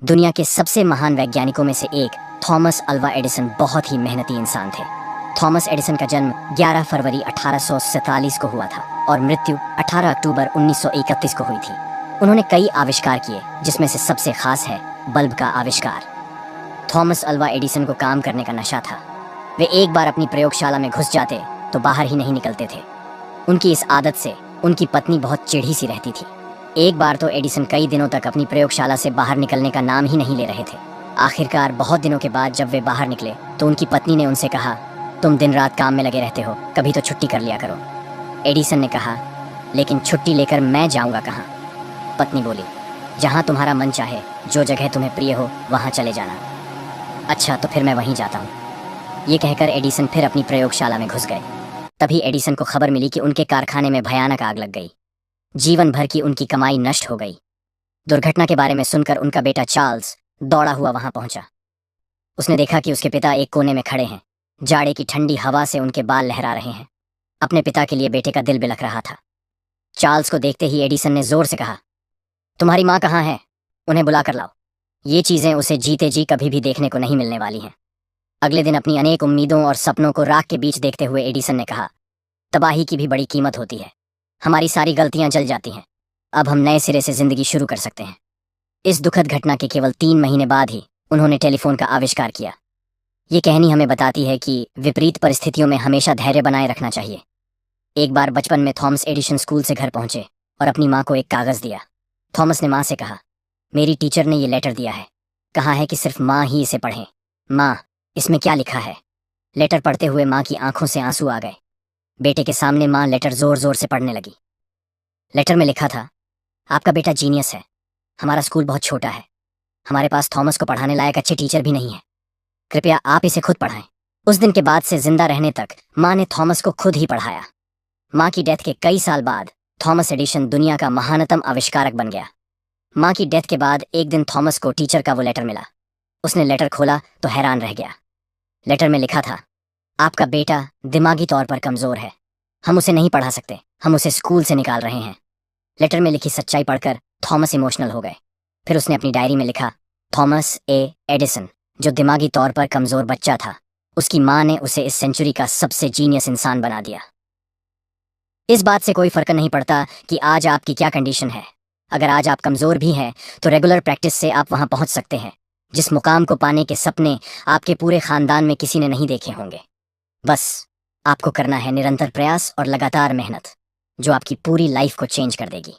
दुनिया के सबसे महान वैज्ञानिकों में से एक थॉमस अल्वा एडिसन बहुत ही मेहनती इंसान थे। थॉमस एडिसन का जन्म 11 फरवरी 1847 को हुआ था और मृत्यु 18 अक्टूबर 1931 को हुई थी। उन्होंने कई आविष्कार किए, जिसमें से सबसे खास है बल्ब का आविष्कार। थॉमस अल्वा एडिसन को काम करने का नशा था। वे एक बार अपनी प्रयोगशाला में घुस जाते तो बाहर ही नहीं निकलते थे। उनकी इस आदत से उनकी पत्नी बहुत चिढ़ी सी रहती थी। एक बार तो एडिसन कई दिनों तक अपनी प्रयोगशाला से बाहर निकलने का नाम ही नहीं ले रहे थे। आखिरकार बहुत दिनों के बाद जब वे बाहर निकले तो उनकी पत्नी ने उनसे कहा, तुम दिन रात काम में लगे रहते हो, कभी तो छुट्टी कर लिया करो। एडिसन ने कहा, लेकिन छुट्टी लेकर मैं जाऊंगा कहाँ? पत्नी बोली, जहाँ तुम्हारा मन चाहे, जो जगह तुम्हें प्रिय हो वहाँ चले जाना। अच्छा, तो फिर मैं वहीं जाता हूँ। ये कहकर एडिसन फिर अपनी प्रयोगशाला में घुस गए। तभी एडिसन को खबर मिली कि उनके कारखाने में भयानक आग लग गई। जीवन भर की उनकी कमाई नष्ट हो गई। दुर्घटना के बारे में सुनकर उनका बेटा चार्ल्स दौड़ा हुआ वहां पहुंचा। उसने देखा कि उसके पिता एक कोने में खड़े हैं। जाड़े की ठंडी हवा से उनके बाल लहरा रहे हैं। अपने पिता के लिए बेटे का दिल बिलख रहा था। चार्ल्स को देखते ही एडिसन ने जोर से कहा, तुम्हारी माँ कहाँ है? उन्हें बुला कर लाओ। ये चीजें उसे जीते जी कभी भी देखने को नहीं मिलने वाली हैं। अगले दिन अपनी अनेक उम्मीदों और सपनों को राख के बीच देखते हुए एडिसन ने कहा, तबाही की भी बड़ी कीमत होती है। हमारी सारी गलतियां जल जाती हैं। अब हम नए सिरे से जिंदगी शुरू कर सकते हैं। इस दुखद घटना के केवल 3 महीने बाद ही उन्होंने टेलीफोन का आविष्कार किया। ये कहानी हमें बताती है कि विपरीत परिस्थितियों में हमेशा धैर्य बनाए रखना चाहिए। एक बार बचपन में थॉमस एडिसन स्कूल से घर पहुंचे और अपनी माँ को एक कागज दिया। थॉमस ने माँ से कहा, मेरी टीचर ने ये लेटर दिया है, कहा है कि सिर्फ माँ ही इसे पढ़े। माँ, इसमें क्या लिखा है? लेटर पढ़ते हुए माँ की आंखों से आंसू आ गए। बेटे के सामने माँ लेटर जोर जोर से पढ़ने लगी। लेटर में लिखा था, आपका बेटा जीनियस है। हमारा स्कूल बहुत छोटा है। हमारे पास थॉमस को पढ़ाने लायक अच्छे टीचर भी नहीं है। कृपया आप इसे खुद पढ़ाएं। उस दिन के बाद से जिंदा रहने तक माँ ने थॉमस को खुद ही पढ़ाया। माँ की डेथ के कई साल बाद थॉमस एडिसन दुनिया का महानतम आविष्कारक बन गया। माँ की डेथ के बाद एक दिन थॉमस को टीचर का वो लेटर मिला। उसने लेटर खोला तो हैरान रह गया। लेटर में लिखा था, आपका बेटा दिमागी तौर पर कमजोर है। हम उसे नहीं पढ़ा सकते। हम उसे स्कूल से निकाल रहे हैं। लेटर में लिखी सच्चाई पढ़कर थॉमस इमोशनल हो गए। फिर उसने अपनी डायरी में लिखा, थॉमस ए एडिसन, जो दिमागी तौर पर कमजोर बच्चा था, उसकी माँ ने उसे इस सेंचुरी का सबसे जीनियस इंसान बना दिया। इस बात से कोई फर्क नहीं पड़ता कि आज आपकी क्या कंडीशन है। अगर आज आप कमजोर भी हैं तो रेगुलर प्रैक्टिस से आप वहां पहुंच सकते हैं जिस मुकाम को पाने के सपने आपके पूरे खानदान में किसी ने नहीं देखे होंगे। बस आपको करना है निरंतर प्रयास और लगातार मेहनत, जो आपकी पूरी लाइफ को चेंज कर देगी।